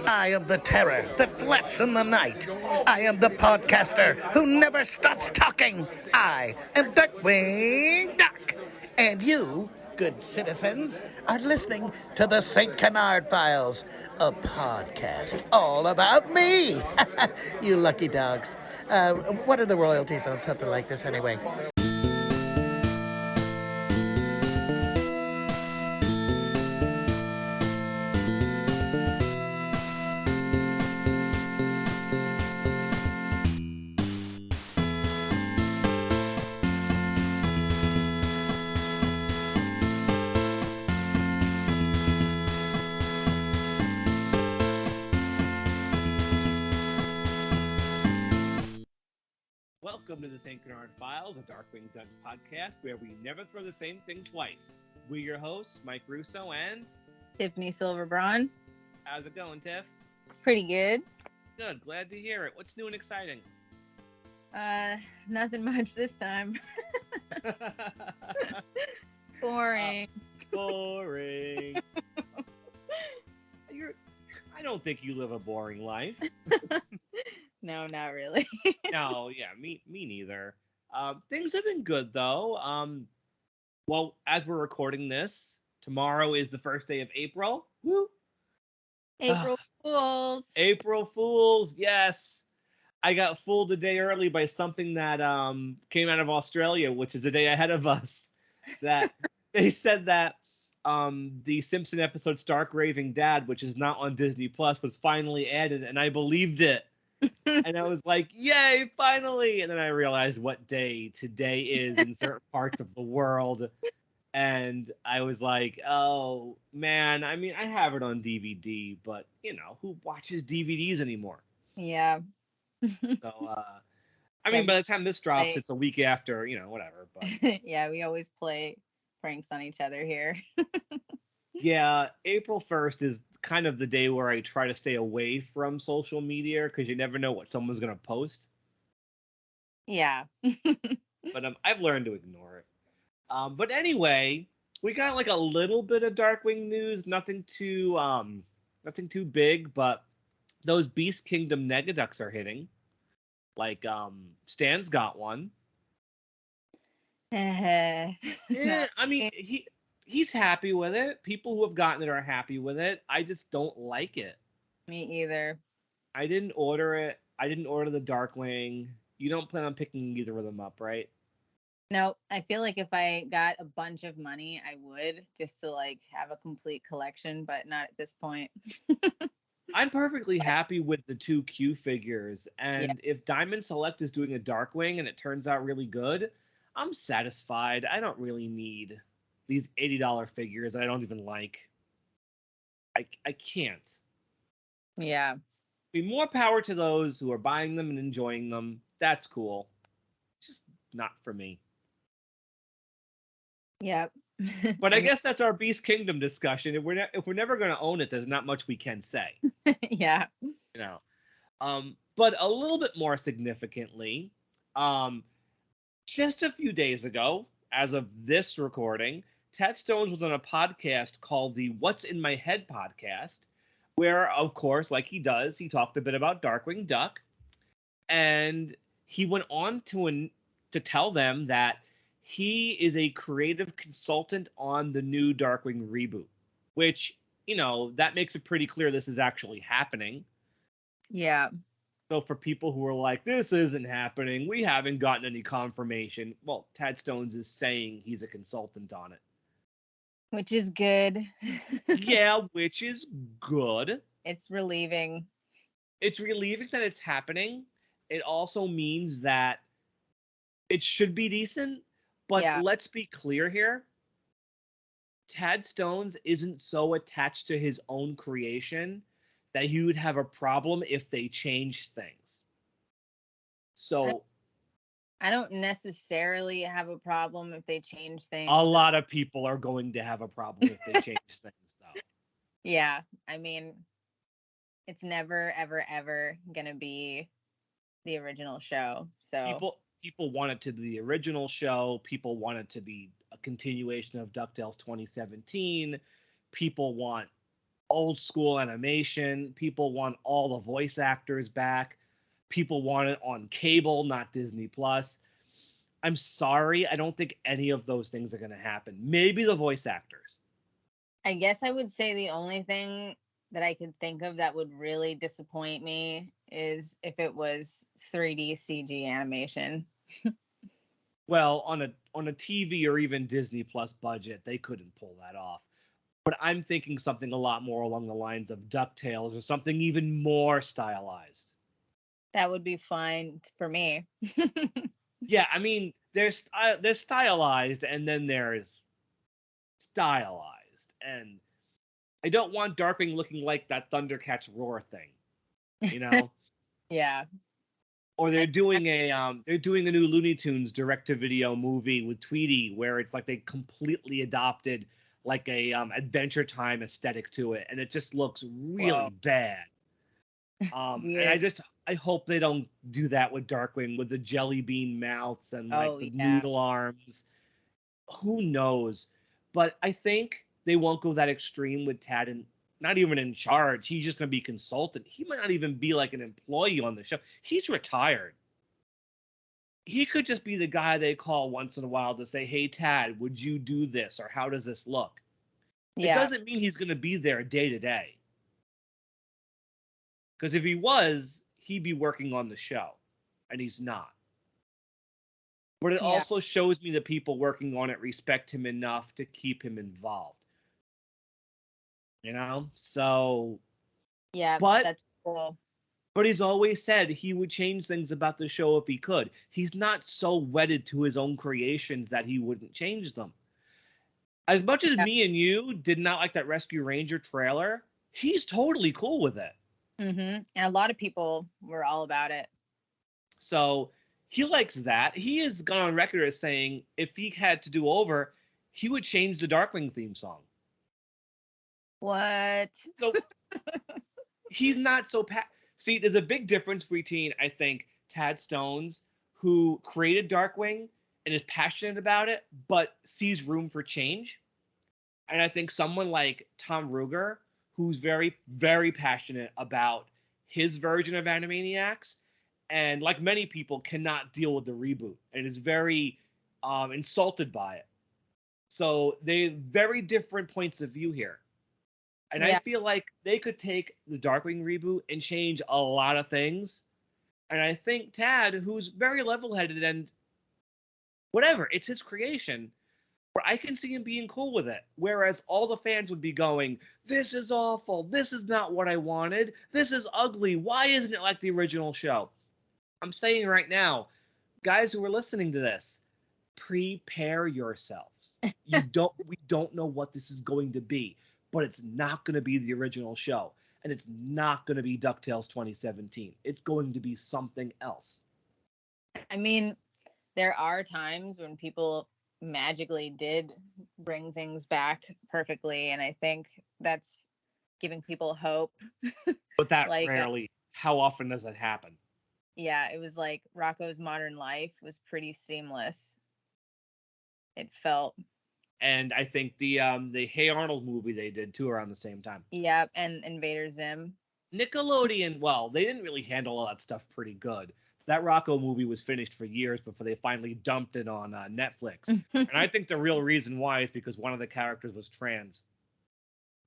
I am the terror that flaps in the night. I am the podcaster who never stops talking. I am Darkwing Duck. And you, good citizens, are listening to the St Canard Files, a podcast all about me. You lucky dogs. What are the royalties on something like this anyway? Welcome to the St Canard Files, a Darkwing Duck podcast where we never throw the same thing twice. We're your hosts, Mike Russo and Tiffany Silverbraun. How's it going, Tiff? Pretty good. Good, glad to hear it. What's new and exciting? Nothing much this time. Boring. Boring. I don't think you live a boring life. No, not really. No, yeah, me neither. Things have been good though. Well, as we're recording this, tomorrow is the first day of April. Woo! April Fools. April Fools, yes. I got fooled a day early by something that came out of Australia, which is a day ahead of us. That they said that the Simpson episode Stark Raving Dad, which is not on Disney Plus, was finally added, and I believed it. And I was like, yay, finally! And then I realized what day today is in certain parts of the world. And I was like, oh, man, I mean, I have it on DVD, but, you know, who watches DVDs anymore? Yeah. So, I mean, by the time this drops, it's a week after, you know, whatever. But yeah, we always play pranks on each other here. yeah, April 1st is kind of the day where I try to stay away from social media because you never know what someone's going to post. Yeah. But I've learned to ignore it. But anyway, we got like a little bit of Darkwing news, nothing too big, but those Beast Kingdom Negaducks are hitting. Like, Stan's got one. Yeah, I mean, he's happy with it. People who have gotten it are happy with it. I just don't like it. Me either. I didn't order it. I didn't order the Darkwing. You don't plan on picking either of them up, right? No, I feel like if I got a bunch of money, I would, just to like have a complete collection, but not at this point. I'm perfectly happy with the two Q figures, and if Diamond Select is doing a Darkwing and it turns out really good, I'm satisfied. I don't really need these $80 figures that I don't even like. I can't. Yeah. Be more power to those who are buying them and enjoying them. That's cool. It's just not for me. Yep. But I guess that's our Beast Kingdom discussion. If we're never going to own it, there's not much we can say. Yeah. You know. But a little bit more significantly, just a few days ago, as of this recording, Ted Stones was on a podcast called the What's in My Head podcast, where, of course, like he does, he talked a bit about Darkwing Duck, and he went on to tell them that he is a creative consultant on the new Darkwing reboot, which, you know, that makes it pretty clear this is actually happening. Yeah. So for people who are like, this isn't happening, we haven't gotten any confirmation. Well, Tad Stones is saying he's a consultant on it. Which is good. Yeah, which is good. It's relieving. It's relieving that it's happening. It also means that it should be decent. But let's be clear here. Tad Stones isn't so attached to his own creation that he would have a problem if they changed things. So I don't necessarily have a problem if they change things. A lot of people are going to have a problem if they change things, though. Yeah, I mean, it's never, ever, ever gonna be the original show. So people want it to be the original show. People want it to be a continuation of DuckTales 2017. People want old school animation. People want all the voice actors back. People want it on cable, not Disney Plus. I'm sorry, I don't think any of those things are going to happen. Maybe the voice actors. I guess I would say the only thing that I could think of that would really disappoint me is if it was 3D CG animation. Well, on a TV or even Disney Plus budget, they couldn't pull that off. But I'm thinking something a lot more along the lines of DuckTales or something even more stylized. That would be fine for me. Yeah, I mean, there's stylized and then there's stylized, and I don't want Darkwing looking like that Thundercats roar thing, you know. Yeah. Or they're doing a new Looney Tunes direct-to-video movie with Tweety where it's like they completely adopted like a Adventure Time aesthetic to it, and it just looks really bad. And I hope they don't do that with Darkwing with the jelly bean mouths and like the noodle arms. Who knows? But I think they won't go that extreme with Tad, and not even in charge. He's just going to be consultant. He might not even be like an employee on the show. He's retired. He could just be the guy they call once in a while to say, "Hey, Tad, would you do this?" or "How does this look?" Yeah. It doesn't mean he's going to be there day to day. Because if he was, he'd be working on the show, and he's not. But it also shows me the people working on it respect him enough to keep him involved. You know? So... Yeah, but that's cool. But he's always said he would change things about the show if he could. He's not so wedded to his own creations that he wouldn't change them. As much as me and you did not like that Rescue Ranger trailer, he's totally cool with it. Mm-hmm. And a lot of people were all about it. So he likes that. He has gone on record as saying if he had to do over, he would change the Darkwing theme song. What? So he's not so... See, there's a big difference between, I think, Tad Stones, who created Darkwing and is passionate about it, but sees room for change. And I think someone like Tom Ruegger, who's very, very passionate about his version of Animaniacs, and like many people, cannot deal with the reboot and is very insulted by it. So they very different points of view here. And I feel like they could take the Darkwing reboot and change a lot of things. And I think Tad, who's very level-headed and whatever, it's his creation, where I can see him being cool with it. Whereas all the fans would be going, "This is awful. This is not what I wanted. This is ugly. Why isn't it like the original show?" I'm saying right now, guys who are listening to this, prepare yourselves. We don't know what this is going to be. But it's not going to be the original show. And it's not going to be DuckTales 2017. It's going to be something else. I mean, there are times when people magically did bring things back perfectly. And I think that's giving people hope. But that like, rarely. How often does it happen? Yeah, it was like Rocko's Modern Life was pretty seamless. It felt... And I think the Hey Arnold movie they did too around the same time. Yep, and Invader Zim. Nickelodeon, well, they didn't really handle all that stuff pretty good. That Rocko movie was finished for years before they finally dumped it on Netflix. And I think the real reason why is because one of the characters was trans.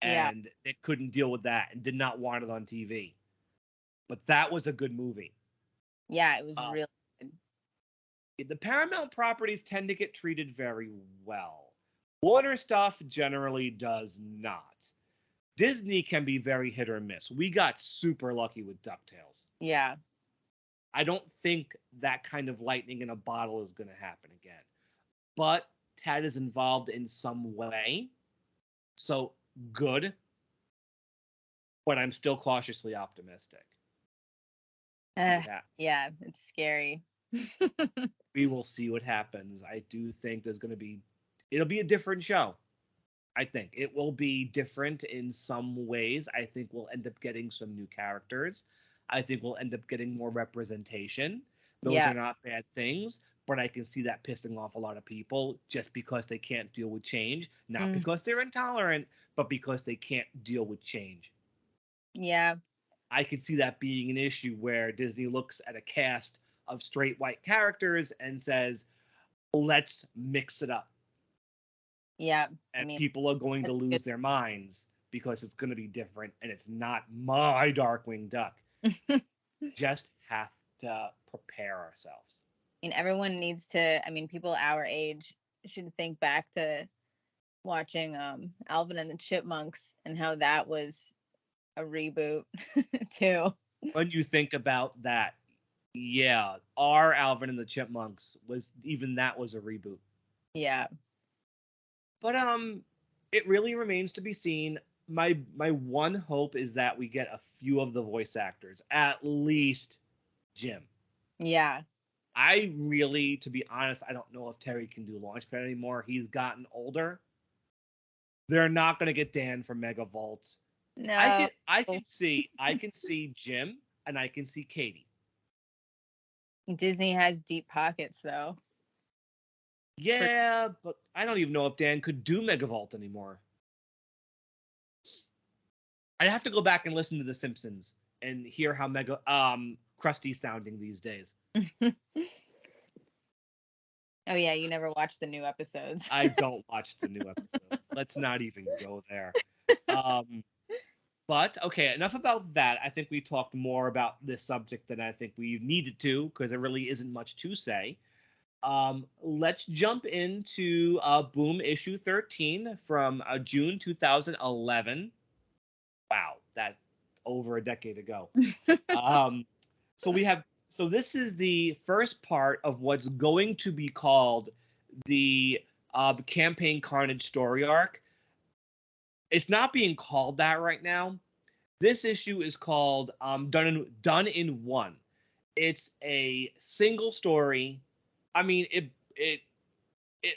And they couldn't deal with that and did not want it on TV. But that was a good movie. Yeah, it was really good. The Paramount properties tend to get treated very well. Warner stuff generally does not. Disney can be very hit or miss. We got super lucky with DuckTales. Yeah. I don't think that kind of lightning in a bottle is going to happen again. But Tad is involved in some way. So good. But I'm still cautiously optimistic. Yeah, it's scary. We will see what happens. I do think there's going to be... It'll be a different show. I think it will be different in some ways. I think we'll end up getting some new characters. I think we'll end up getting more representation. Those Yeah. are not bad things, but I can see that pissing off a lot of people just because they can't deal with change. Not because they're intolerant, but because they can't deal with change. Yeah. I could see that being an issue where Disney looks at a cast of straight white characters and says, let's mix it up. Yeah. And I mean, people are going to lose their minds because it's going to be different and it's not my Darkwing Duck. Just have to prepare ourselves. I mean, everyone needs to, I mean, people our age should think back to watching Alvin and the Chipmunks and how that was a reboot too. When you think about that, yeah, our Alvin and the Chipmunks was a reboot. Yeah. But it really remains to be seen. My one hope is that we get a few of the voice actors, at least Jim. Yeah. I really, to be honest, I don't know if Terry can do Launchpad anymore. He's gotten older. They're not going to get Dan from Megavolt. No. I can see Jim and I can see Katie. Disney has deep pockets though. Yeah, but I don't even know if Dan could do Megavolt anymore. I'd have to go back and listen to The Simpsons and hear how Krusty's sounding these days. Oh yeah, you never watched the new episodes. I don't watch the new episodes. Let's not even go there. But okay, enough about that. I think we talked more about this subject than I think we needed to because there really isn't much to say. Let's jump into Boom issue 13 from June 2011. Wow, that's over a decade ago. So this is the first part of what's going to be called the campaign Carnage story arc. It's not being called that right now. This issue is called Done in One. It's a single story. I mean, it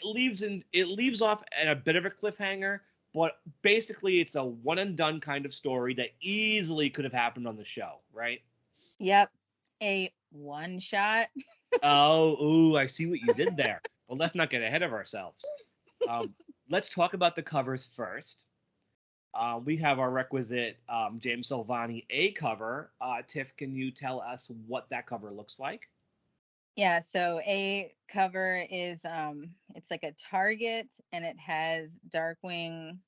leaves off at a bit of a cliffhanger, but basically it's a one and done kind of story that easily could have happened on the show, right? Yep. A one shot. Ooh, I see what you did there. Well, let's not get ahead of ourselves. Let's talk about the covers first. We have our requisite James Silvani A cover. Tiff, can you tell us what that cover looks like? Yeah, so A cover is it's like a target and it has Darkwing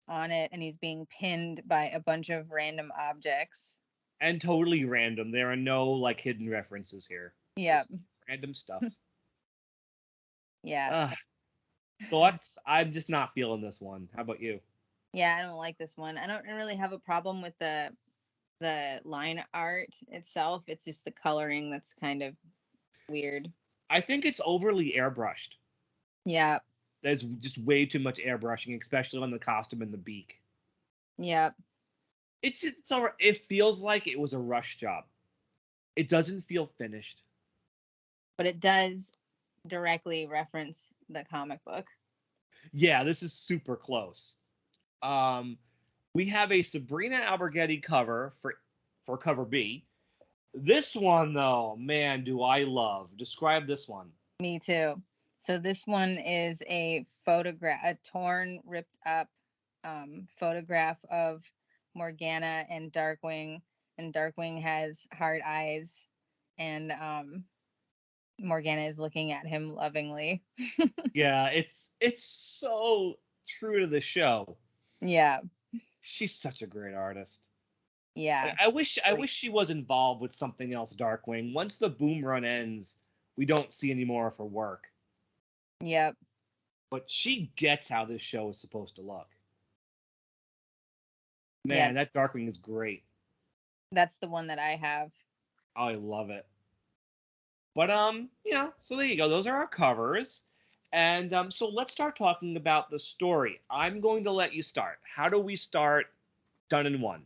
on it and he's being pinned by a bunch of random objects. And totally random. There are no like hidden references here. Yeah. Just random stuff. Yeah. Thoughts? I'm just not feeling this one. How about you? Yeah, I don't like this one. I don't really have a problem with the line art itself. It's just the coloring that's kind of weird. I think it's overly airbrushed. Yeah. There's just way too much airbrushing, especially on the costume and the beak. Yeah. It's all right. It feels like it was a rush job. It doesn't feel finished. But it does directly reference the comic book. Yeah, this is super close. We have a Sabrina Alberghetti cover for cover B. This one, though, man, do I love. Describe this one. Me too. So this one is a photograph, a torn, ripped up photograph of Morgana and Darkwing. And Darkwing has hard eyes. And Morgana is looking at him lovingly. Yeah, it's so true to the show. Yeah. She's such a great artist. Yeah. I wish she was involved with something else, Darkwing. Once the Boom run ends, we don't see any more of her work. Yep. But she gets how this show is supposed to look. Man, that Darkwing is great. That's the one that I have. Oh, I love it. But so there you go. Those are our covers. And so let's start talking about the story. I'm going to let you start. How do we start Done in One?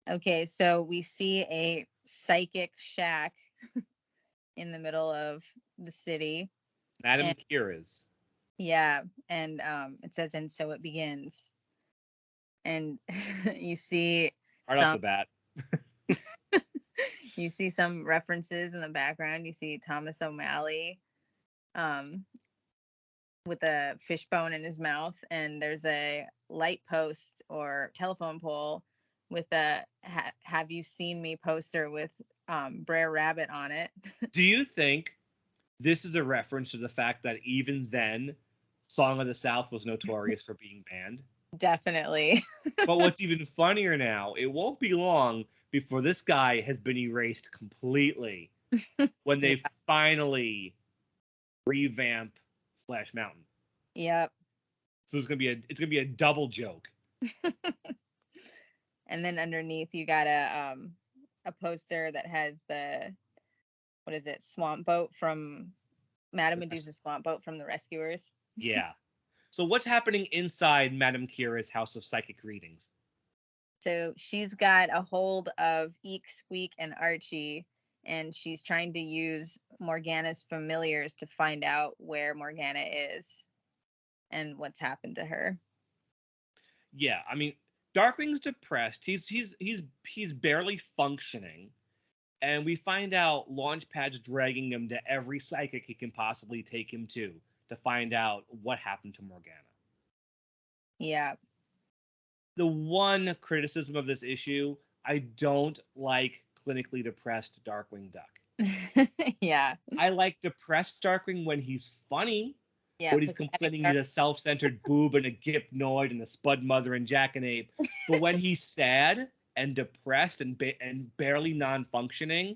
Okay, so we see a psychic shack in the middle of the city. Madame Kira's. Yeah, and it says, and so it begins. And you see Right off the bat. You see some references in the background. You see Thomas O'Malley with a fishbone in his mouth, and there's a light post or telephone pole with a "Have you seen me" poster with Brer Rabbit on it. Do you think this is a reference to the fact that even then, Song of the South was notorious for being banned? Definitely. But what's even funnier now, it won't be long before this guy has been erased completely when they finally revamp Splash Mountain. Yep. So it's gonna be a double joke. And then underneath you got a poster that has the, what is it, swamp boat from Madame Medusa's swamp boat from the Rescuers. Yeah. So what's happening inside Madame Kira's House of Psychic Readings? So she's got a hold of Eek, Squeak, and Archie, and she's trying to use Morgana's familiars to find out where Morgana is and what's happened to her. Yeah, I mean, Darkwing's depressed. He's barely functioning, and we find out Launchpad's dragging him to every psychic he can possibly take him to find out what happened to Morgana. Yeah. The one criticism of this issue, I don't like clinically depressed Darkwing Duck. Yeah. I like depressed Darkwing when he's funny. Yeah. When he's complaining he's a self-centered boob and a gipnoid and a spud mother and jackanape. But when he's sad and depressed and barely non-functioning,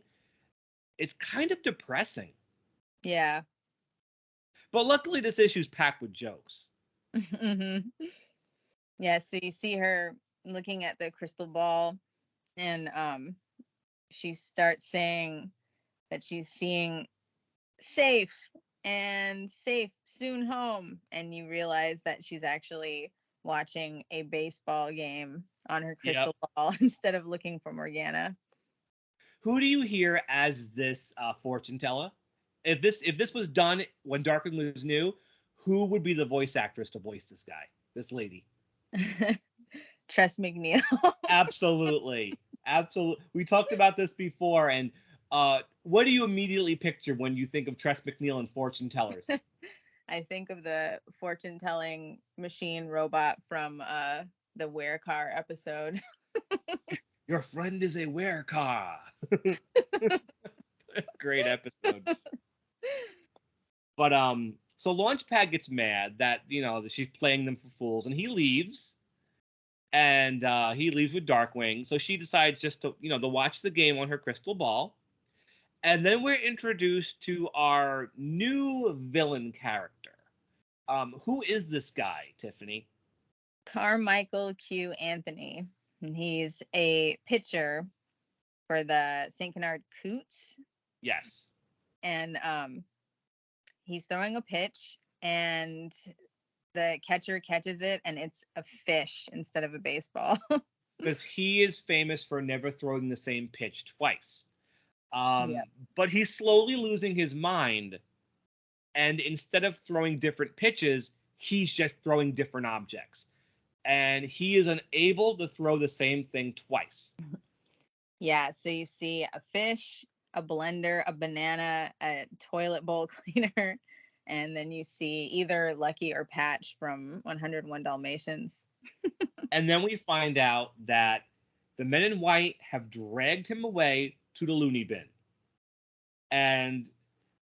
it's kind of depressing. Yeah. But luckily this issue's packed with jokes. Mm-hmm. Yeah, so you see her looking at the crystal ball, and she starts saying that she's seeing safe and safe soon home, and you realize that she's actually watching a baseball game on her crystal ball instead of looking for Morgana. Who do you hear as this fortune teller? If this was done when Darkwing was new, who would be the voice actress to voice this guy, this lady? Tress McNeil. Absolutely. We talked about this before, and what do you immediately picture when you think of Tress McNeil and fortune tellers? I think of the fortune telling machine robot from the Where Car episode. Your friend is a where car. Great episode. But so Launchpad gets mad that that she's playing them for fools, and he leaves. And he leaves with Darkwing. So she decides just to to watch the game on her crystal ball. And then we're introduced to our new villain character. Who is this guy, Tiffany? Carmichael Q. Anthony. And he's a pitcher for the St. Canard Coots. Yes. And he's throwing a pitch, and the catcher catches it, and it's a fish instead of a baseball. Because he is famous for never throwing the same pitch twice. But he's slowly losing his mind. And instead of throwing different pitches, he's just throwing different objects. And he is unable to throw the same thing twice. Yeah, so you see a fish, a blender, a banana, a toilet bowl cleaner, and then you see either Lucky or Patch from 101 Dalmatians. And then we find out that the men in white have dragged him away to the loony bin. And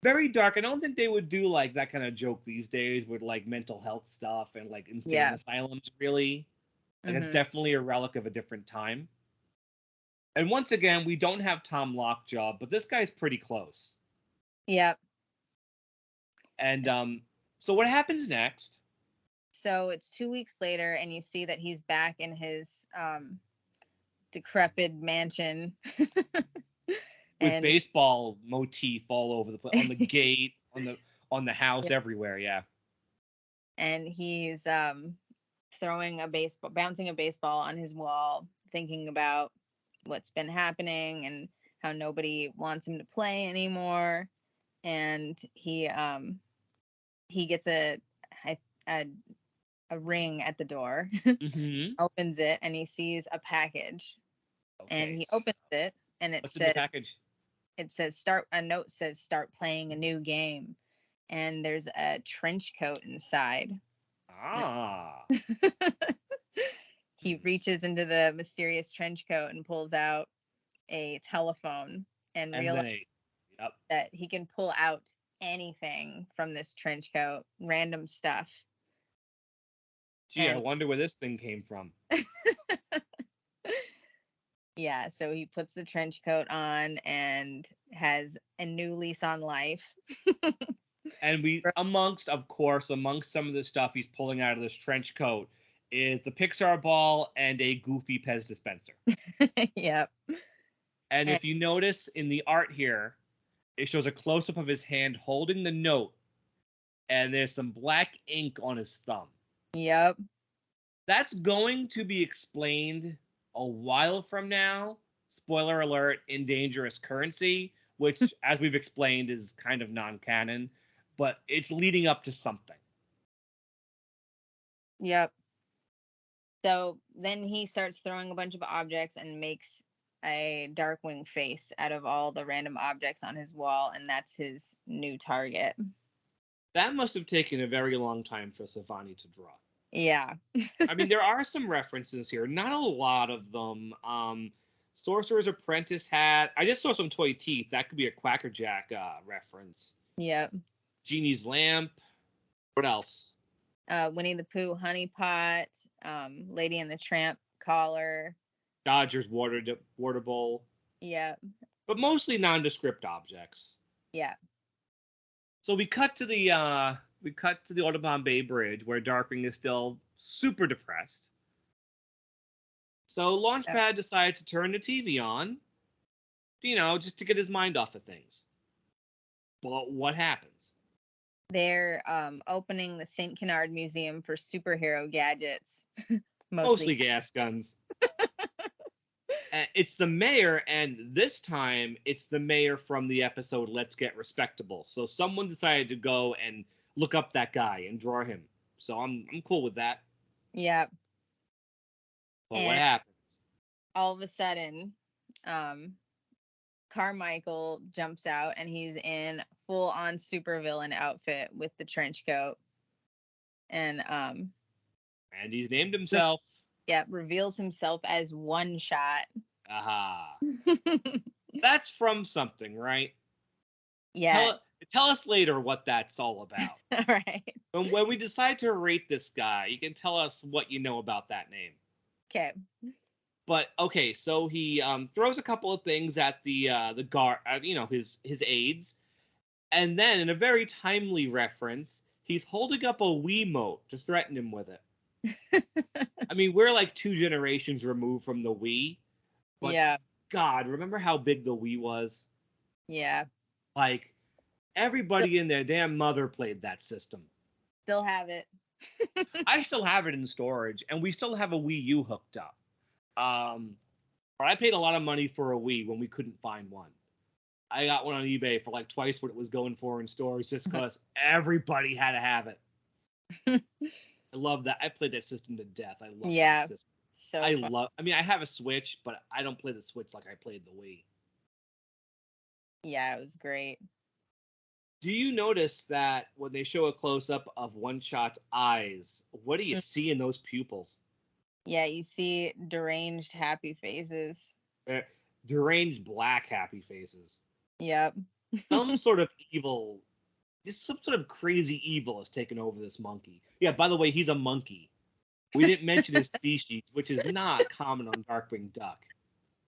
very dark. I don't think they would do like that kind of joke these days with like mental health stuff and like insane asylums, really. Like it's definitely a relic of a different time. And once again, we don't have Tom Lockjaw, but this guy's pretty close. Yep. And so what happens next? So it's 2 weeks later, and you see that he's back in his decrepit mansion. With baseball motif all over the place, on the gate, on the house, everywhere, yeah. And he's bouncing a baseball on his wall, thinking about what's been happening and how nobody wants him to play anymore. And he gets a ring at the door, opens it, and he sees a package. Okay. And he opens it, and it says, the package? it says a note says start playing a new game, and there's a trench coat inside. Ah. He reaches into the mysterious trench coat and pulls out a telephone and realizes that he can pull out anything from this trench coat, random stuff. Gee, I wonder where this thing came from. Yeah, so he puts the trench coat on and has a new lease on life. And amongst some of the stuff he's pulling out of this trench coat is the Pixar ball and a Goofy Pez dispenser. Yep. And if you notice in the art here, it shows a close-up of his hand holding the note, and there's some black ink on his thumb. Yep. That's going to be explained a while from now. Spoiler alert, in Dangerous Currency, which, as we've explained, is kind of non-canon, but it's leading up to something. Yep. So then he starts throwing a bunch of objects and makes a Darkwing face out of all the random objects on his wall, and that's his new target. That must have taken a very long time for Savani to draw. Yeah. I mean, there are some references here, not a lot of them. Sorcerer's Apprentice hat. I just saw some toy teeth. That could be a Quackerjack reference. Yep. Genie's lamp. What else? Winnie the Pooh honey pot. Lady and the Tramp collar. Dodger's water bowl. Yep. But mostly nondescript objects. Yeah. So we cut to the Audubon Bay Bridge, where Darkwing is still super depressed. So Launchpad decides to turn the TV on, just to get his mind off of things. But what happens? They're opening the St. Canard Museum for superhero gadgets. Mostly gas guns. It's the mayor, and this time it's the mayor from the episode Let's Get Respectable. So someone decided to go and look up that guy and draw him. So I'm cool with that. Yep. But what happens? All of a sudden, Carmichael jumps out, and he's in full-on supervillain outfit with the trench coat. And he's named himself. Yeah, reveals himself as One Shot. Aha. That's from something, right? Yeah. Tell us later what that's all about. All right. When we decide to rate this guy, you can tell us what you know about that name. Okay. But okay, so he throws a couple of things at the guard, his aides, and then in a very timely reference, he's holding up a Wiimote to threaten him with it. I mean, we're like 2 generations removed from the Wii. But yeah. God, remember how big the Wii was? Yeah. Like, everybody and their damn mother played that system. Still have it. I still have it in storage, and we still have a Wii U hooked up. But I paid a lot of money for a Wii when we couldn't find one. I got one on eBay for like twice what it was going for in stores just because everybody had to have it. I love that. I played that system to death. I love that system. So I have a Switch, but I don't play the Switch like I played the Wii. Yeah, it was great. Do you notice that when they show a close-up of One Shot's eyes, what do you see in those pupils? Yeah, you see deranged happy faces. Deranged black happy faces. Yep. Some sort of evil, just some sort of crazy evil has taken over this monkey. Yeah, by the way, he's a monkey. We didn't mention his species, which is not common on Darkwing Duck.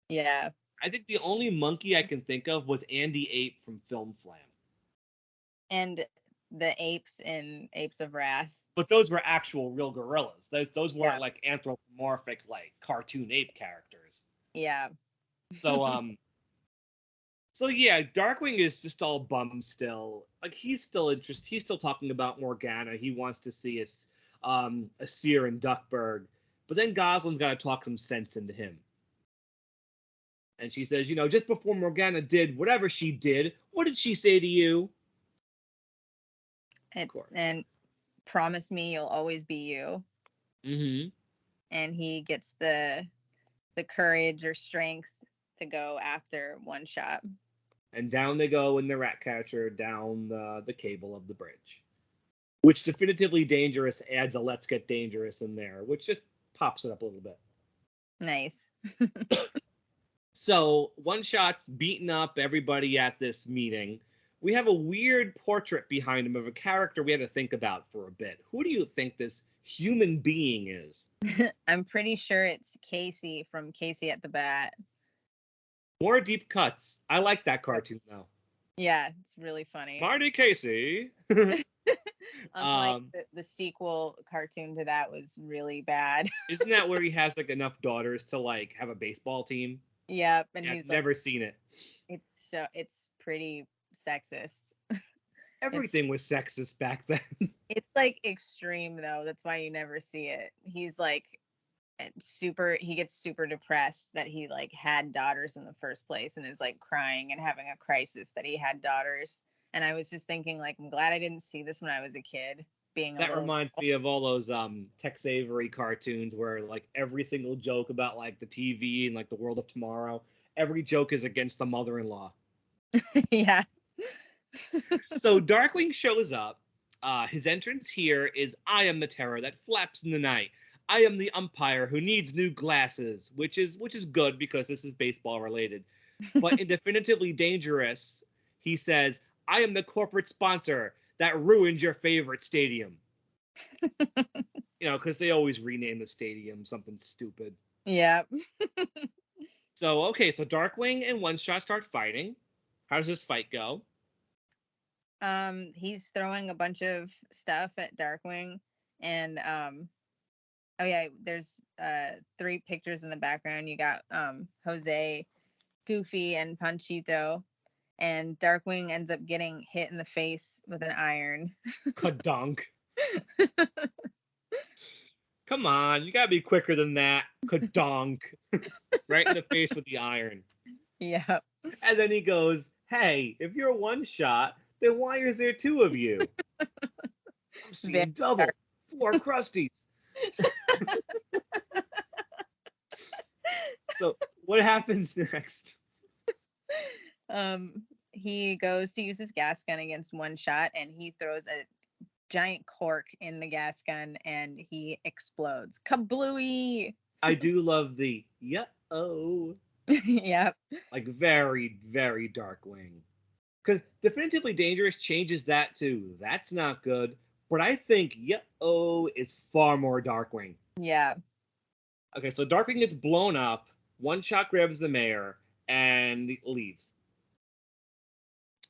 Yeah. I think the only monkey I can think of was Andy Ape from Film Flam. And the apes in Apes of Wrath. But those were actual real gorillas. Those weren't like anthropomorphic, like cartoon ape characters. Yeah. So yeah, Darkwing is just all bummed still. Like he's still interested. He's still talking about Morgana. He wants to see a seer in Duckburg. But then Gosling's got to talk some sense into him. And she says, just before Morgana did whatever she did, what did she say to you? And promise me you'll always be you. Mm-hmm. And he gets the courage or strength to go after One Shot. And down they go in the rat catcher down the cable of the bridge. Which Definitively Dangerous adds a Let's Get Dangerous in there, which just pops it up a little bit. Nice. So One Shot's beating up everybody at this meeting. We have a weird portrait behind him of a character we had to think about for a bit. Who do you think this human being is? I'm pretty sure it's Casey from Casey at the Bat. More deep cuts. I like that cartoon though. Yeah, it's really funny. Marty Casey. Unlike the sequel cartoon to that was really bad. Isn't that where he has like enough daughters to like have a baseball team? Yep, and Yeah, he's I've never seen it. It's pretty sexist. Everything was sexist back then. It's like extreme though. That's why you never see it. He's like he gets super depressed that he like had daughters in the first place and is like crying and having a crisis that he had daughters. And I was just thinking like, I'm glad I didn't see this when I was a kid. That reminds me of all those Tex Avery cartoons where like every single joke about like the TV and like the world of tomorrow, every joke is against the mother-in-law. Yeah. So Darkwing shows up. His entrance here is I am the terror that flaps in the night. I am the umpire who needs new glasses, which is good because this is baseball related. But in Definitively Dangerous, he says, I am the corporate sponsor that ruined your favorite stadium. Because they always rename the stadium something stupid. Yeah. So Darkwing and One Shot start fighting. How does this fight go? He's throwing a bunch of stuff at Darkwing, and oh yeah, there's 3 pictures in the background. You got Jose, Goofy, and Panchito. And Darkwing ends up getting hit in the face with an iron. Kadunk. Come on, you gotta be quicker than that. Kadunk. Right in the face with the iron. Yeah. And then he goes, hey, if you're One Shot, then why is there 2 of you? I'm seeing double. 4 Krusties. So what happens next? He goes to use his gas gun against One Shot, and he throws a giant cork in the gas gun, and he explodes. Kablooey! I do love the yeah-oh. Yep. Like very, very Darkwing. Because Definitively Dangerous changes that to that's not good, but I think yeah-oh is far more Darkwing. Yeah. Okay, so Darkwing gets blown up, One Shot grabs the mayor, and leaves.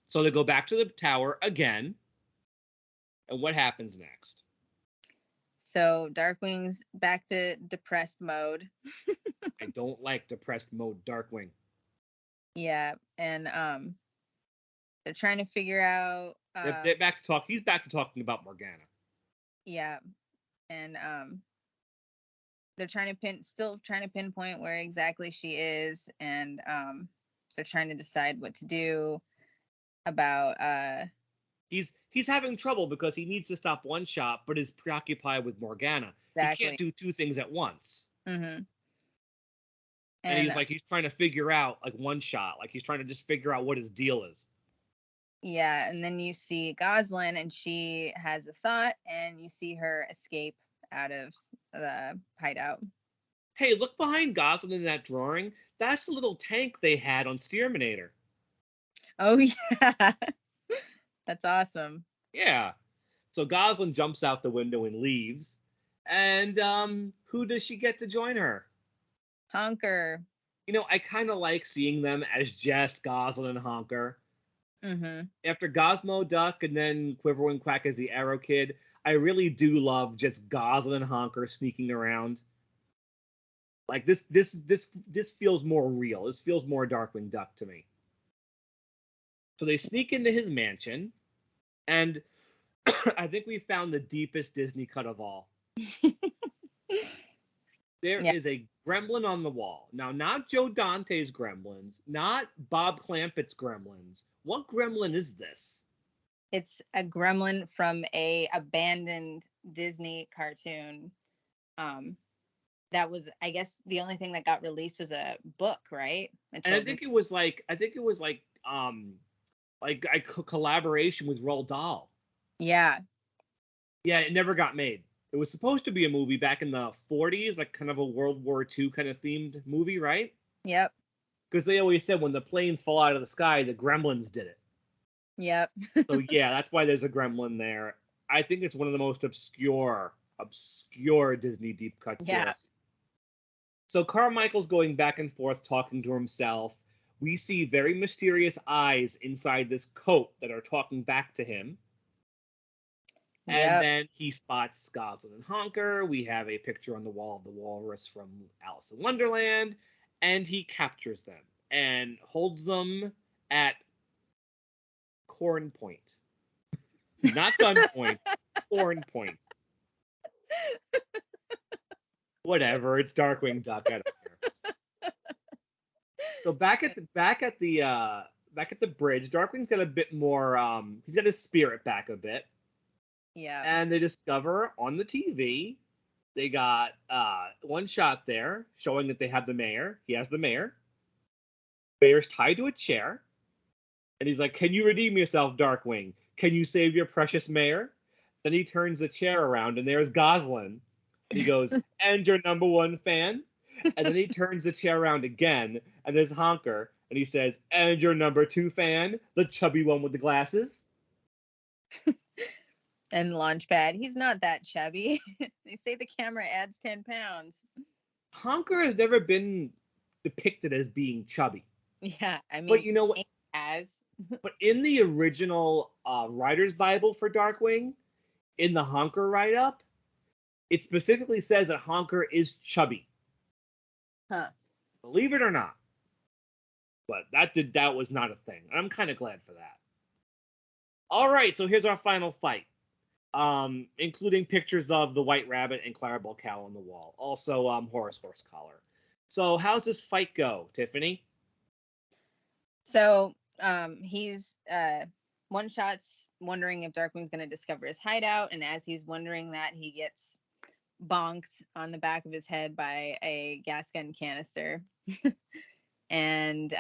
So they go back to the tower again. And what happens next? So Darkwing's back to depressed mode. I don't like depressed mode Darkwing. Yeah, and they're trying to figure out They're back to talk. He's back to talking about Morgana. Yeah. And they're still trying to pinpoint where exactly she is, and they're trying to decide what to do about He's having trouble because he needs to stop One Shot, but is preoccupied with Morgana. Exactly. He can't do 2 things at once. Mm-hmm. And he's trying to figure out like One Shot, like he's trying to just figure out what his deal is. Yeah, and then you see Goslin, and she has a thought, and you see her escape out of the hideout. Hey, look behind Goslin in that drawing. That's the little tank they had on Steerminator. Oh yeah. That's awesome. Yeah. So Goslin jumps out the window and leaves. And who does she get to join her? Honker. I kind of like seeing them as just Goslin and Honker. Mm-hmm. After Gosmo Duck and then Quiverwing Quack as the Arrow Kid, I really do love just Goslin and Honker sneaking around. Like this feels more real. This feels more Darkwing Duck to me. So they sneak into his mansion, and I think we found the deepest Disney cut of all. There is a gremlin on the wall. Now, not Joe Dante's gremlins, not Bob Clampett's gremlins. What gremlin is this? It's a gremlin from a abandoned Disney cartoon. That was, I guess, the only thing that got released was a book, right? And I think it was like like a collaboration with Roald Dahl. Yeah. Yeah, it never got made. It was supposed to be a movie back in the 40s, like kind of a World War II kind of themed movie, right? Yep. Because they always said when the planes fall out of the sky, the gremlins did it. Yep. So yeah, that's why there's a gremlin there. I think it's one of the most obscure Disney deep cuts Yeah. here. So Carmichael's going back and forth talking to himself. We see very mysterious eyes inside this coat that are talking back to him. And Yep. then he spots Goslin and Honker. We have a picture on the wall of the walrus from Alice in Wonderland. And he captures them and holds them at corn point. Not gunpoint, corn point. Whatever, it's Darkwing Duck. I don't care. So back at the bridge, Darkwing's got a bit more. He's got his spirit back a bit. Yeah. And they discover on the TV they got one shot there showing that they have the mayor. He has the mayor. Mayor's tied to a chair, and he's like, "Can you redeem yourself, Darkwing? Can you save your precious mayor?" Then he turns the chair around, and there's Goslin. And he goes, "And your number one fan?" And then he turns the chair around again, and there's Honker, and he says, "And your number two fan, the chubby one with the glasses?" And Launchpad, he's not that chubby. They say the camera adds 10 pounds. Honker has never been depicted as being chubby. Yeah, I mean, But you know what? as But in the original Writer's Bible for Darkwing, in the Honker write-up, it specifically says that Honker is chubby. Huh. Believe it or not. But that was not a thing. I'm kind of glad for that. All right, so here's our final fight. Including pictures of the White Rabbit and Clarabelle Cow on the wall. Also, Horace Horsecollar. So how's this fight go, Tiffany? So he's One Shot's wondering if Darkwing's going to discover his hideout, and as he's wondering that, he gets bonked on the back of his head by a gas gun canister. And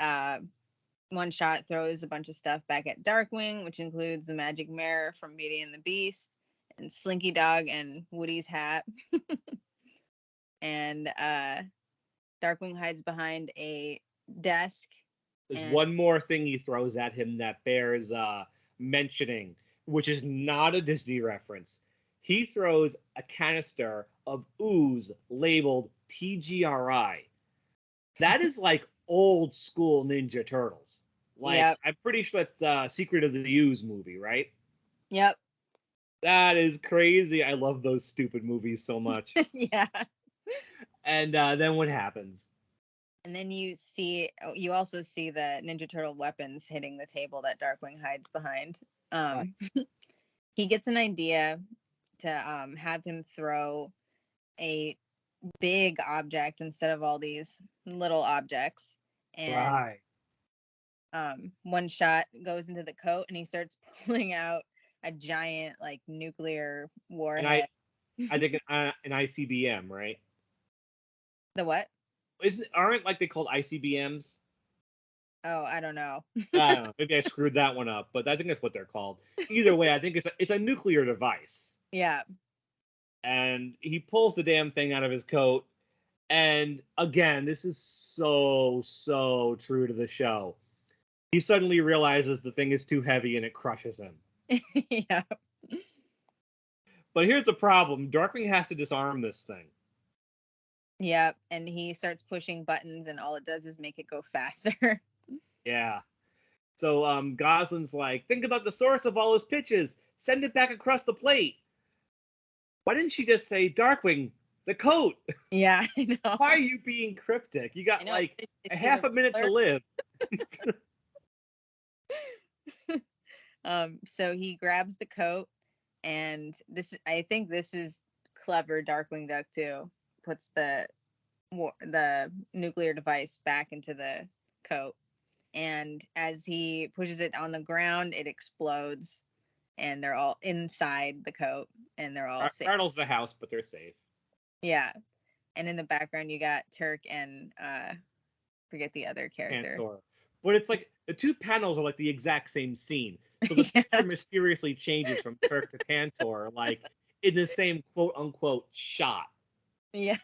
One Shot throws a bunch of stuff back at Darkwing, which includes the magic mirror from Beauty and the Beast, and Slinky Dog and Woody's hat. And Darkwing hides behind a desk. There's one more thing he throws at him that bears mentioning, which is not a Disney reference. He throws a canister of ooze labeled TGRI. That is like old school Ninja Turtles. Like, yep. I'm pretty sure that's Secret of the Ooze movie, right? Yep. That is crazy. I love those stupid movies so much. Yeah. And then what happens? And then you also see the Ninja Turtle weapons hitting the table that Darkwing hides behind. He gets an idea to have him throw a big object instead of all these little objects. And One Shot goes into the coat and he starts pulling out a giant like nuclear warhead. And I think an ICBM, right? The what? Aren't like they called ICBMs? Oh, I don't know. I don't know. Maybe I screwed that one up, but I think that's what they're called. Either way, I think it's a nuclear device. Yeah. And he pulls the damn thing out of his coat. And again, this is so true to the show. He suddenly realizes the thing is too heavy and it crushes him. Yeah. But here's the problem. Darkwing has to disarm this thing. Yeah, and he starts pushing buttons and all it does is make it go faster. Yeah. So Goslin's like, think about the source of all his pitches. Send it back across the plate. Why didn't she just say, Darkwing, the coat? Yeah, I know. Why are you being cryptic? You got like a half a minute to live. So he grabs the coat, and I think this is clever Darkwing Duck too. Puts the nuclear device back into the coat, and as he pushes it on the ground, it explodes, and they're all inside the coat, and they're all safe. Startles the house, but they're safe. Yeah, and in the background you got Turk and forget the other character. Cantor. But it's like the two panels are like the exact same scene. So the picture mysteriously changes from Kirk to Tantor, like in the same quote unquote shot. Yeah.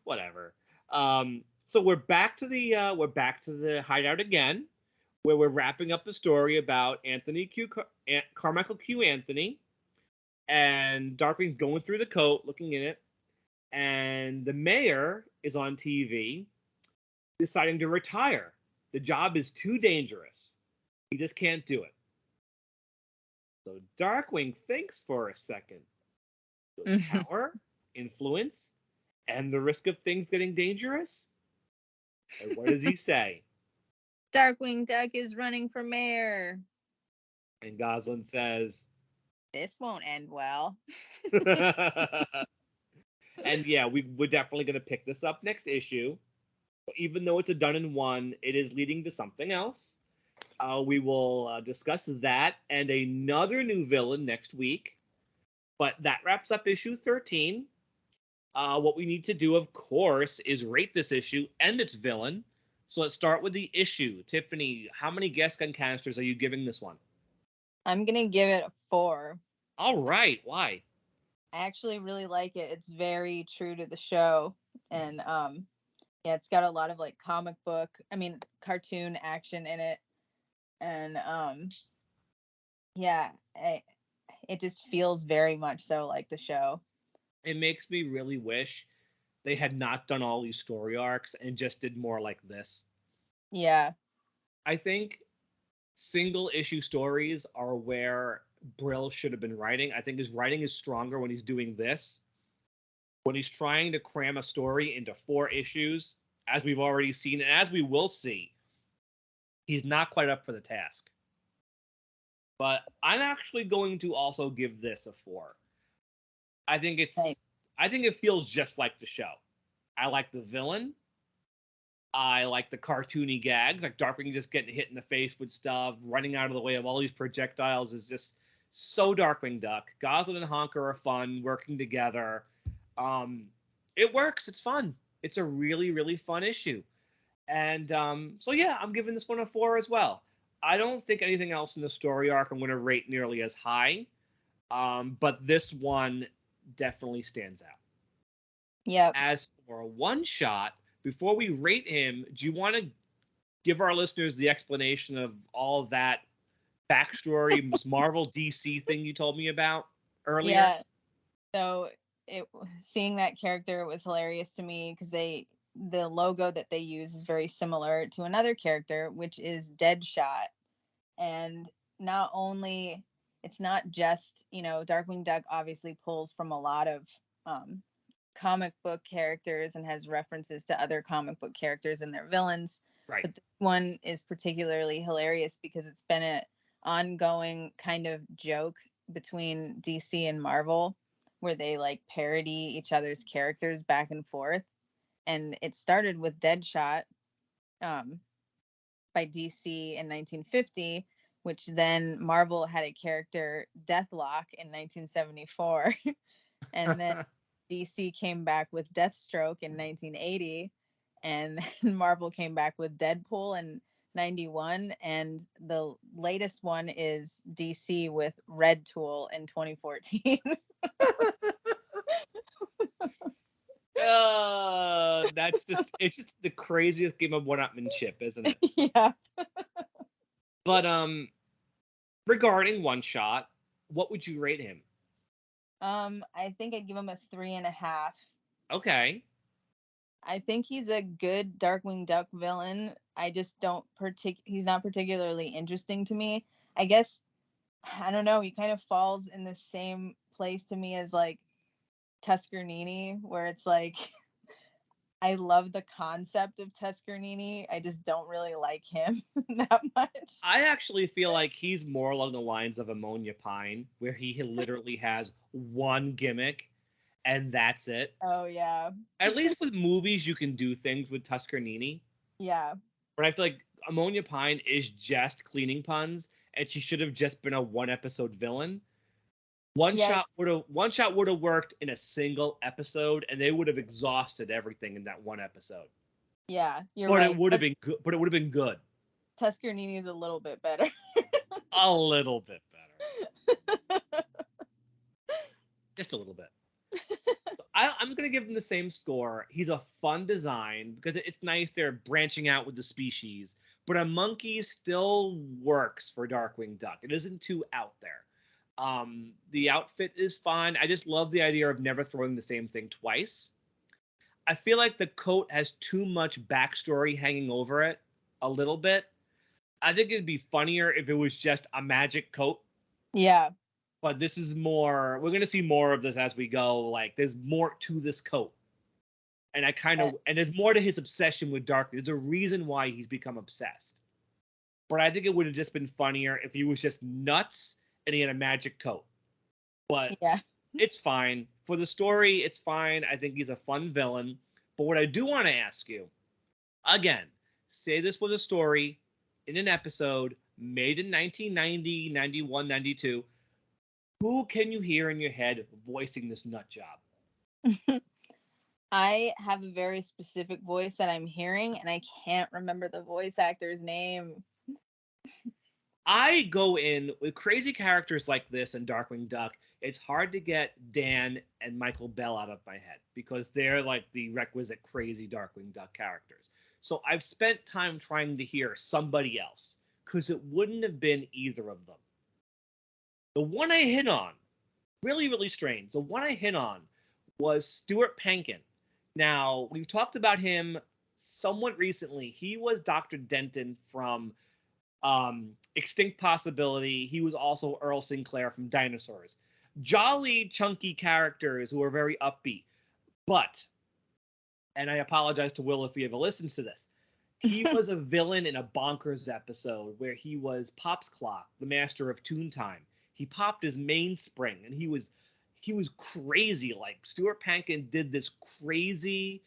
Whatever. So we're back to the hideout again, where we're wrapping up the story about Carmichael Q. Anthony, and Darkwing's going through the coat, looking in it, and the mayor is on TV, deciding to retire. The job is too dangerous. He just can't do it. So Darkwing thinks for a second. With power, influence, and the risk of things getting dangerous? And what does he say? Darkwing Duck is running for mayor. And Goslin says, This won't end well. and yeah, we're definitely going to pick this up next issue. Even though it's a done in one, it is leading to something else. We will discuss that and another new villain next week. But that wraps up issue 13. What we need to do, of course, is rate this issue and its villain. So let's start with the issue. Tiffany, how many gas gun canisters are you giving this one? I'm going to give it a 4. All right. Why? I actually really like it. It's very true to the show. And yeah, it's got a lot of like cartoon action in it. And yeah, it just feels very much so like the show. It makes me really wish they had not done all these story arcs and just did more like this. Yeah. I think single issue stories are where Brill should have been writing. I think his writing is stronger when he's doing this. When he's trying to cram a story into 4 issues, as we've already seen, and as we will see, he's not quite up for the task. But I'm actually going to also give this a 4. I think it feels just like the show. I like the villain. I like the cartoony gags, like Darkwing just getting hit in the face with stuff, running out of the way of all these projectiles is just so Darkwing Duck. Goslin and Honker are fun, working together. It works. It's fun. It's a really, really fun issue. And so yeah, I'm giving this one a 4 as well. I don't think anything else in the story arc I'm going to rate nearly as high. But this one definitely stands out. Yeah. As for a one shot, before we rate him, do you want to give our listeners the explanation of all of that backstory, Marvel DC thing you told me about earlier? Yeah. So seeing that character was hilarious to me because the logo that they use is very similar to another character, which is Deadshot. And not only, it's not just, Darkwing Duck obviously pulls from a lot of comic book characters and has references to other comic book characters and their villains. Right. But this one is particularly hilarious because it's been an ongoing kind of joke between DC and Marvel where they like parody each other's characters back and forth. And it started with Deadshot by DC in 1950, which then Marvel had a character Deathlock in 1974. And then DC came back with Deathstroke in 1980, and then Marvel came back with Deadpool in 91, and the latest one is DC with Red Tool in 2014. It's just the craziest game of one-upmanship, isn't it? Yeah. But regarding One Shot, what would you rate him? I think I'd give him a 3.5. Okay. I think he's a good Darkwing Duck villain. I just don't he's not particularly interesting to me. I guess, I don't know, he kind of falls in the same place to me as like Tuskernini, where it's like, I love the concept of Tuskernini. I just don't really like him that much. I actually feel like he's more along the lines of Ammonia Pine, where he literally has one gimmick, and that's it. Oh, yeah. At least with movies, you can do things with Tuskernini. Yeah. But I feel like Ammonia Pine is just cleaning puns, and she should have just been a one-episode villain. One shot would have worked in a single episode, and they would have exhausted everything in that one episode. Yeah, you're But right. it would have been good. But it would have been good. Tuscarnini is a little bit better. A little bit better. Just a little bit. I'm going to give him the same score. He's a fun design because it's nice they're branching out with the species, but a monkey still works for Darkwing Duck. It isn't too out there. The outfit is fine. I just love the idea of never throwing the same thing twice. I feel like the coat has too much backstory hanging over it a little bit. I think it'd be funnier if it was just a magic coat. Yeah. But this is more, we're going to see more of this as we go. Like, there's more to this coat. And and there's more to his obsession with dark. There's a reason why he's become obsessed. But I think it would have just been funnier if he was just nuts and he had a magic coat. But yeah, it's fine. For the story, it's fine. I think he's a fun villain. But what I do want to ask you, again, say this was a story in an episode made in 1990, 91, 92. Who can you hear in your head voicing this nut job? I have a very specific voice that I'm hearing, and I can't remember the voice actor's name. I go in with crazy characters like this in Darkwing Duck. It's hard to get Dan and Michael Bell out of my head because they're like the requisite crazy Darkwing Duck characters. So I've spent time trying to hear somebody else because it wouldn't have been either of them. The one I hit on, really, really strange. The one I hit on was Stuart Pankin. Now, we've talked about him somewhat recently. He was Dr. Denton from Extinct Possibility. He was also Earl Sinclair from Dinosaurs. Jolly, chunky characters who are very upbeat. But, and I apologize to Will if he ever listens to this, he was a villain in a Bonkers episode where he was Pop's Clock, the master of Toontime. He popped his mainspring, and he was crazy. Like, Stuart Pankin did this crazy,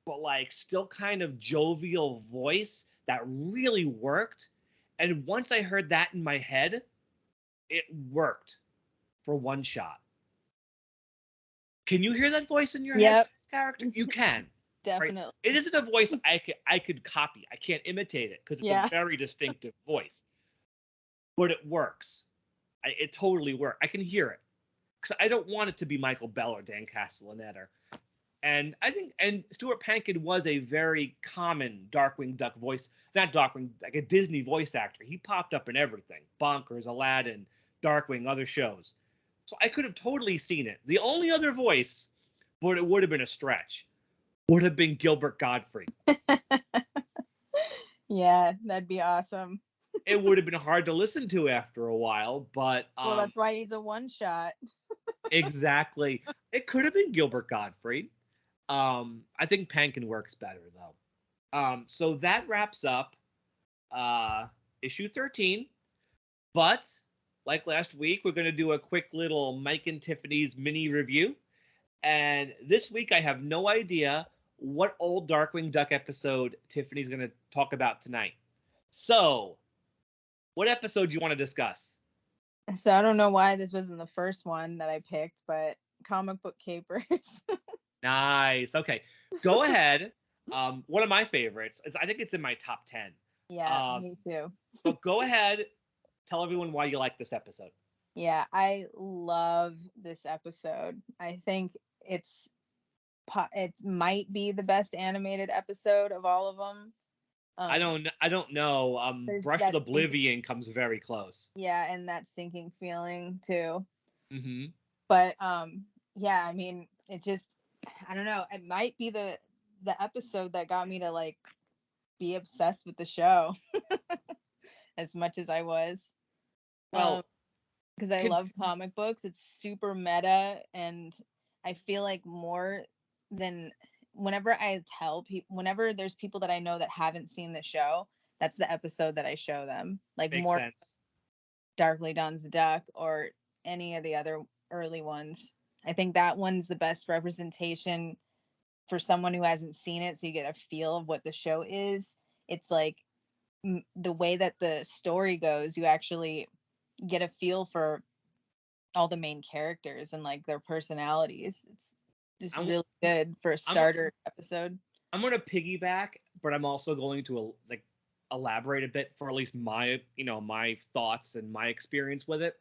but like still kind of jovial voice that really worked. And once I heard that in my head, it worked for one shot. Can you hear that voice in your head? This character, you can. Definitely. Right? It isn't a voice I could copy. I can't imitate it because it's a very distinctive voice. But it works. It totally works. I can hear it. Because I don't want it to be Michael Bell or Dan Castellaneta. And I think, and Stuart Pankin was a very common Darkwing Duck voice, not Darkwing, like a Disney voice actor. He popped up in everything. Bonkers, Aladdin, Darkwing, other shows. So I could have totally seen it. The only other voice, but it would have been a stretch, would have been Gilbert Gottfried. Yeah, that'd be awesome. It would have been hard to listen to after a while, but well, that's why he's a one shot. Exactly. It could have been Gilbert Gottfried. I think Pankin works better though. So that wraps up issue 13. But like last week, we're going to do a quick little Mike and Tiffany's mini review. And this week, I have no idea what old Darkwing Duck episode Tiffany's going to talk about tonight. So, what episode do you want to discuss? So I don't know why this wasn't the first one that I picked, but Comic Book Capers. Nice. Okay, go ahead. One of my favorites. I think it's in my top 10. Yeah, me too. So go ahead. Tell everyone why you like this episode. Yeah, I love this episode. I think it might be the best animated episode of all of them. I don't know. Brush with Oblivion comes very close. Yeah, and that sinking feeling too. Mm-hmm. But yeah, I mean, it just, I don't know. It might be the episode that got me to like be obsessed with the show as much as I was. Well, because I love comic books. It's super meta, and I feel like more than whenever I tell people, whenever there's people that I know that haven't seen the show, that's the episode that I show them. Like Makes more sense. Darkly Dawn's Duck or any of the other early ones. I think that one's the best representation for someone who hasn't seen it, so you get a feel of what the show is. It's like the way that the story goes, you actually get a feel for all the main characters and like their personalities. It's just really good for a starter episode. I'm going to piggyback, but I'm also going to like elaborate a bit for at least my, my thoughts and my experience with it.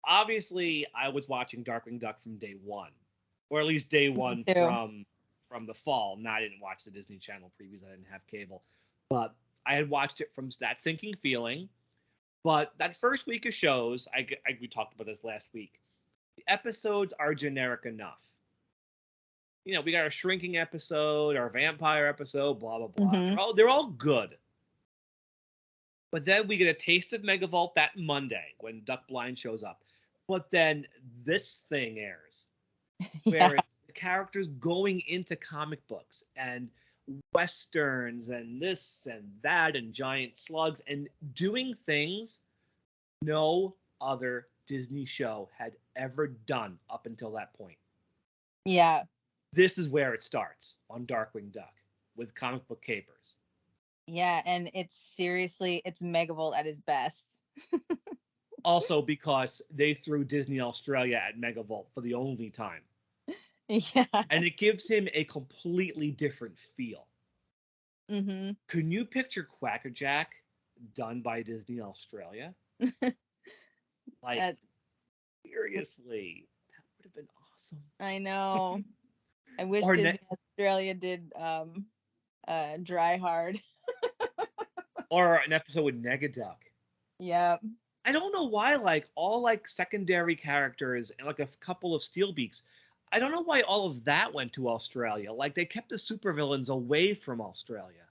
Obviously, I was watching Darkwing Duck from day one, or at least day Me one too. from the fall. Now, I didn't watch the Disney Channel previews. I didn't have cable, but I had watched it from that sinking feeling. But that first week of shows, we talked about this last week. The episodes are generic enough. We got our shrinking episode, our vampire episode, blah blah blah. Mm-hmm. They're all good. But then we get a taste of Megavolt that Monday when Duck Blind shows up. But then this thing airs, where Yeah. it's the characters going into comic books and westerns and this and that and giant slugs and doing things no other Disney show had ever done up until that point. Yeah. This is where it starts on Darkwing Duck with comic book capers. Yeah, and it's Megavolt at his best. Also because they threw Disney Australia at Megavolt for the only time. Yeah. And it gives him a completely different feel. Mm-hmm. Can you picture Quackerjack done by Disney Australia? Like, seriously, that would have been awesome. I know. I wish Or Disney Australia did Dry Hard. Or an episode with Negaduck. Yep. I don't know why, like, all, like, secondary characters and, like, a couple of Steelbeaks, I don't know why all of that went to Australia. Like, they kept the supervillains away from Australia.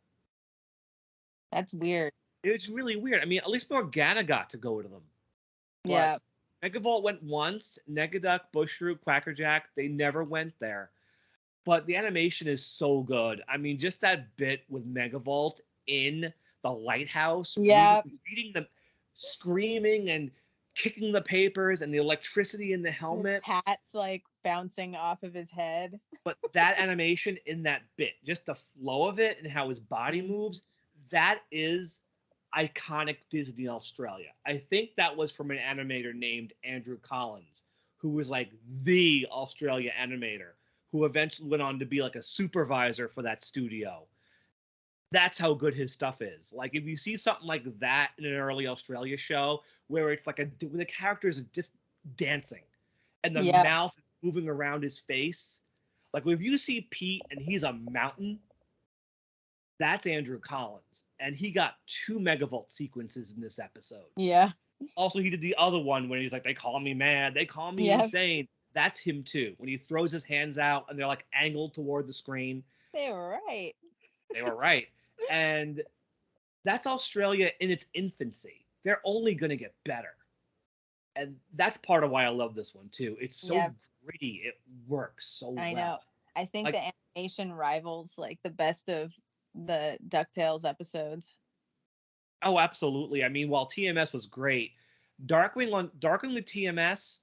That's weird. It's really weird. I mean, at least Morgana got to go to them. But Yeah. Megavolt went once. Negaduck, Bushroot, Quackerjack, they never went there. But the animation is so good. I mean, just that bit with Megavolt in the lighthouse, Yeah. reading the, screaming and kicking the papers and the electricity in the helmet. His hat's like bouncing off of his head. But that animation in that bit, just the flow of it and how his body moves, that is iconic Disney Australia. I think that was from an animator named Andrew Collins, who was like the Australia animator, who eventually went on to be like a supervisor for that studio. That's how good his stuff is. Like, if you see something like that in an early Australia show, where it's like where the characters are just dancing and the mouth is moving around his face. Like, if you see Pete and he's a mountain, that's Andrew Collins. And he got 2 Megavolt sequences in this episode. Yeah. Also, he did the other one when he's like, they call me mad, they call me insane. That's him too. When he throws his hands out and they're like angled toward the screen. They were right. They were right. And that's Australia in its infancy. They're only going to get better. And that's part of why I love this one too. It's so gritty. It works so well. I know. I think the animation rivals like the best of the DuckTales episodes. Oh, absolutely. I mean, while TMS was great, Darkwing with TMS,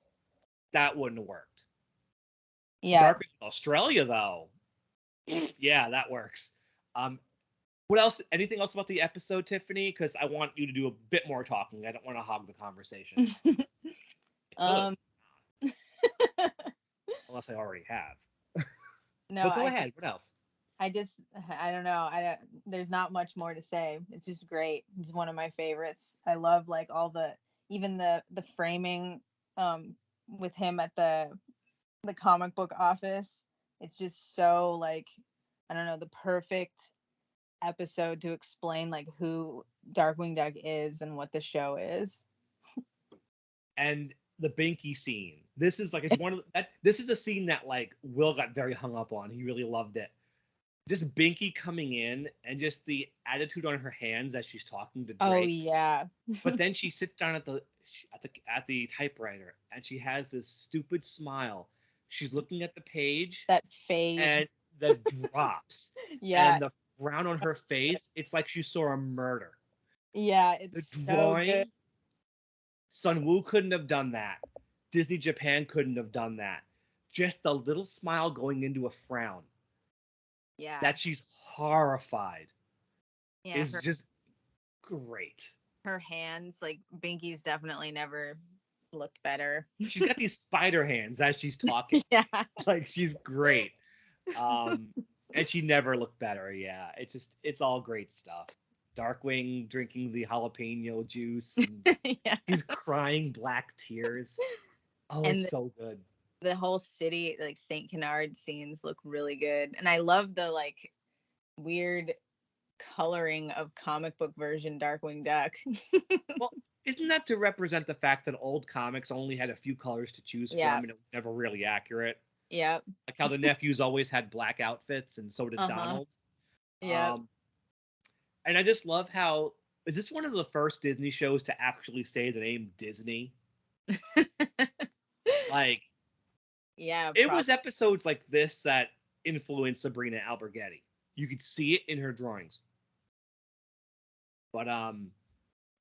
that wouldn't have worked. Yeah. Darkwing Australia, though, yeah, that works. What else? Anything else about the episode, Tiffany? Because I want you to do a bit more talking. I don't want to hog the conversation. Unless I already have. No, but go ahead. What else? I don't know. There's not much more to say. It's just great. It's one of my favorites. I love like all even the framing with him at the comic book office. It's just so like, I don't know, the perfect episode to explain like who Darkwing Duck is and what the show is. And the Binky scene. This is like, it's one of this is a scene that like Will got very hung up on. He really loved it. Just Binky coming in and just the attitude on her hands as she's talking to Drake. Oh yeah. But then she sits down at the typewriter and she has this stupid smile. She's looking at the page. That fade. And the drops. Yeah. And the frown on her face. It's like she saw a murder. Yeah, it's the so drawing. good. Sun Wu couldn't have done that. Disney Japan couldn't have done that. Just a little smile going into a frown. Yeah. That she's horrified. Yeah, is just great. Her hands, like Binky's definitely never looked better. She's got these spider hands as she's talking. Yeah. Like she's great. And she never looked better. Yeah, it's all great stuff. Darkwing drinking the jalapeno juice. And Yeah. he's crying black tears. Oh, And it's so good. The whole city, like St Canard scenes, look really good, and I love the like weird coloring of comic book version Darkwing Duck. Well, isn't that to represent the fact that old comics only had a few colors to choose from, and it was never really accurate? Yep. Like how the nephews always had black outfits, and so did Donald. Yeah. And I just love how, is this one of the first Disney shows to actually say the name Disney? Like, yeah, it was episodes like this that influenced Sabrina Alberghetti. You could see it in her drawings. But and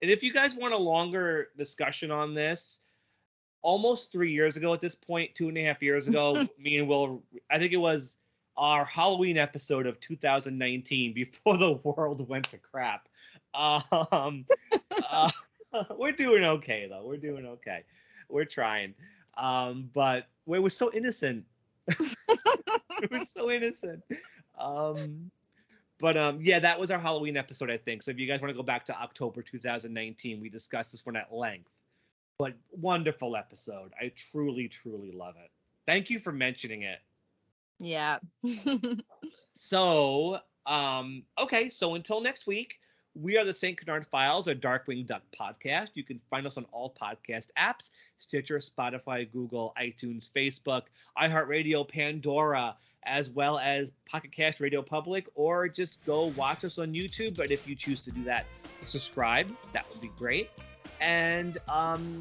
if you guys want a longer discussion on this, almost 3 years ago at this point, 2.5 years ago, me and Will, I think it was our Halloween episode of 2019 before the world went to crap. We're doing okay though. We're doing okay. We're trying. But it was so innocent. It was so innocent. Yeah, that was our Halloween episode, I think. So if you guys want to go back to October 2019, we discussed this one at length. But wonderful episode. I truly, truly love it. Thank you for mentioning it. Yeah. So, okay. So until next week, we are the St. Canard Files, a Darkwing Duck podcast. You can find us on all podcast apps: Stitcher, Spotify, Google, iTunes, Facebook, iHeartRadio, Pandora, as well as Pocket Cast, Radio Public, or just go watch us on YouTube. But if you choose to do that, subscribe. That would be great. And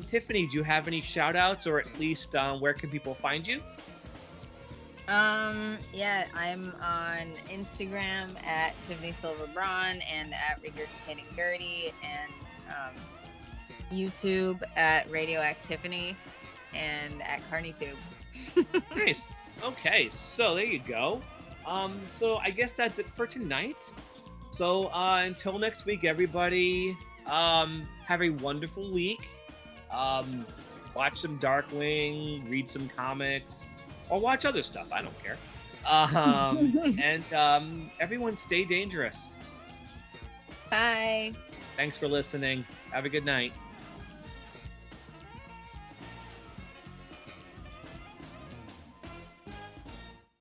Tiffany, do you have any shout outs, or at least where can people find you? Yeah, I'm on Instagram at Tiffany Silver Braun and at Regurgitating Gertie, and YouTube at Radioactivity and at CarnyTube. Nice. Okay, so there you go. So I guess that's it for tonight. So until next week, everybody, have a wonderful week. Watch some Darkwing, read some comics, or watch other stuff. I don't care. And everyone stay dangerous. Bye. Thanks for listening. Have a good night.